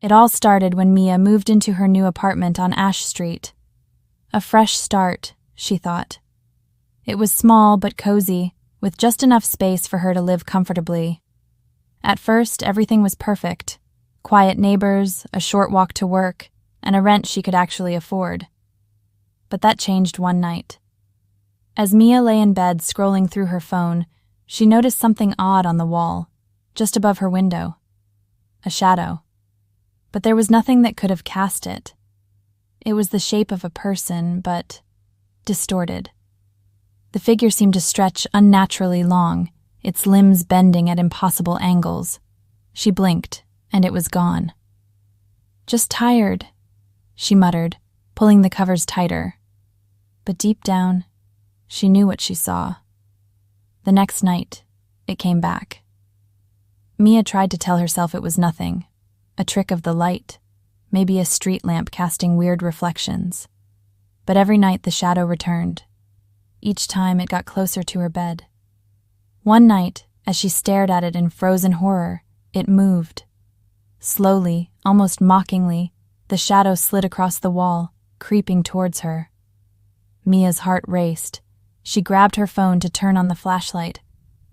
It all started when Mia moved into her new apartment on Ash Street. A fresh start, she thought. It was small but cozy, with just enough space for her to live comfortably. At first, everything was perfect. Quiet neighbors, a short walk to work, and a rent she could actually afford. But that changed one night. As Mia lay in bed scrolling through her phone, she noticed something odd on the wall, just above her window. A shadow. But there was nothing that could have cast it. It was the shape of a person, but distorted. The figure seemed to stretch unnaturally long, its limbs bending at impossible angles. She blinked, and it was gone. "Just tired," she muttered, pulling the covers tighter. But deep down, she knew what she saw. The next night, it came back. Mia tried to tell herself it was nothing, a trick of the light, maybe a street lamp casting weird reflections. But every night the shadow returned. Each time it got closer to her bed. One night, as she stared at it in frozen horror, it moved. Slowly, almost mockingly, the shadow slid across the wall, creeping towards her. Mia's heart raced. She grabbed her phone to turn on the flashlight,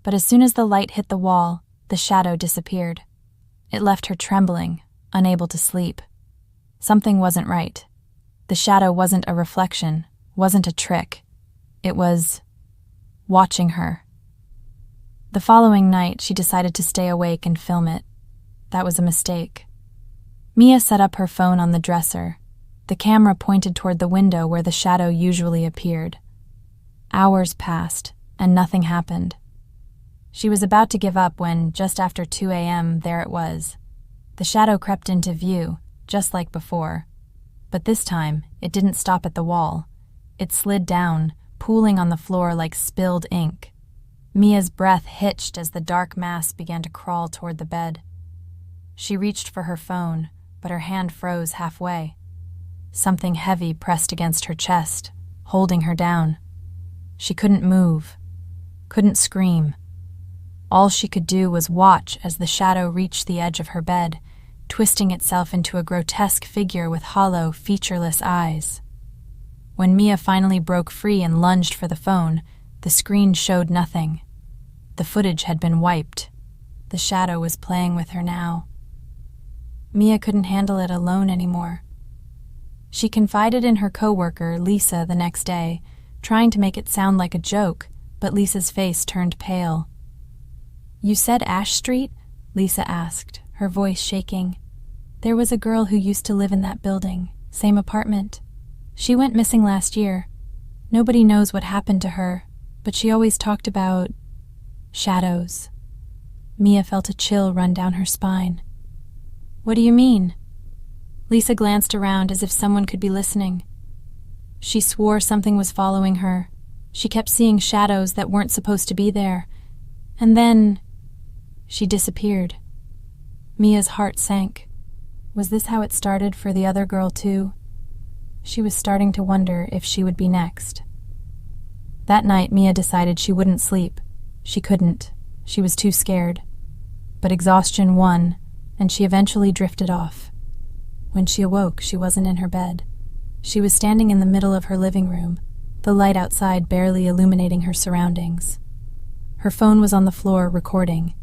but as soon as the light hit the wall, the shadow disappeared. It left her trembling, unable to sleep. Something wasn't right. The shadow wasn't a reflection, wasn't a trick. It was watching her. The following night, she decided to stay awake and film it. That was a mistake. Mia set up her phone on the dresser. The camera pointed toward the window where the shadow usually appeared. Hours passed, and nothing happened. She was about to give up when, just after 2 a.m., there it was. The shadow crept into view, just like before. But this time, it didn't stop at the wall. It slid down, pooling on the floor like spilled ink. Mia's breath hitched as the dark mass began to crawl toward the bed. She reached for her phone, but her hand froze halfway. Something heavy pressed against her chest, holding her down. She couldn't move, couldn't scream. All she could do was watch as the shadow reached the edge of her bed, twisting itself into a grotesque figure with hollow, featureless eyes. When Mia finally broke free and lunged for the phone, the screen showed nothing. The footage had been wiped. The shadow was playing with her now. Mia couldn't handle it alone anymore. She confided in her coworker, Lisa, the next day, trying to make it sound like a joke, but Lisa's face turned pale. "You said Ash Street?" Lisa asked, her voice shaking. "There was a girl who used to live in that building, same apartment. She went missing last year. Nobody knows what happened to her, but she always talked about shadows." Mia felt a chill run down her spine. "What do you mean?" Lisa glanced around as if someone could be listening. She swore something was following her. She kept seeing shadows that weren't supposed to be there. And then she disappeared. Mia's heart sank. Was this how it started for the other girl too? She was starting to wonder if she would be next. That night, Mia decided she wouldn't sleep. She couldn't. She was too scared. But exhaustion won, and she eventually drifted off. When she awoke, she wasn't in her bed. She was standing in the middle of her living room, the light outside barely illuminating her surroundings. Her phone was on the floor, recording.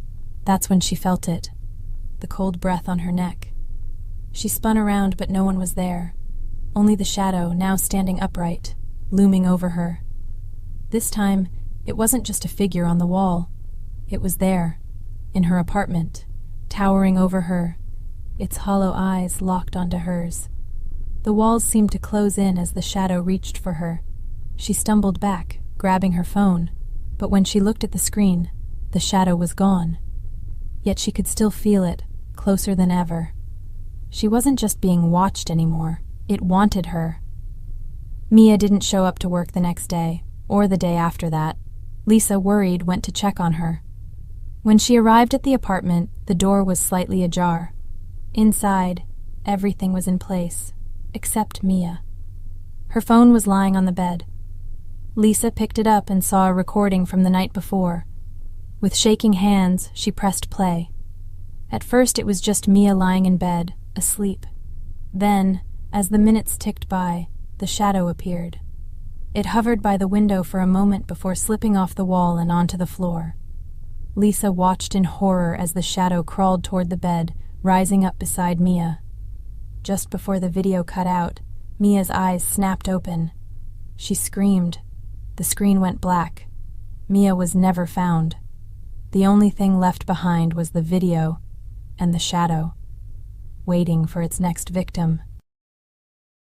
That's when she felt it, the cold breath on her neck. She spun around, but no one was there. Only the shadow, now standing upright, looming over her. This time, it wasn't just a figure on the wall. It was there, in her apartment, towering over her, its hollow eyes locked onto hers. The walls seemed to close in as the shadow reached for her. She stumbled back, grabbing her phone, but when she looked at the screen, the shadow was gone. Yet she could still feel it, closer than ever. She wasn't just being watched anymore. It wanted her. Mia didn't show up to work the next day, or the day after that. Lisa, worried, went to check on her. When she arrived at the apartment, the door was slightly ajar. Inside, everything was in place, except Mia. Her phone was lying on the bed. Lisa picked it up and saw a recording from the night before. With shaking hands, she pressed play. At first, it was just Mia lying in bed, asleep. Then, as the minutes ticked by, the shadow appeared. It hovered by the window for a moment before slipping off the wall and onto the floor. Lisa watched in horror as the shadow crawled toward the bed, rising up beside Mia. Just before the video cut out, Mia's eyes snapped open. She screamed. The screen went black. Mia was never found. The only thing left behind was the video and the shadow, waiting for its next victim.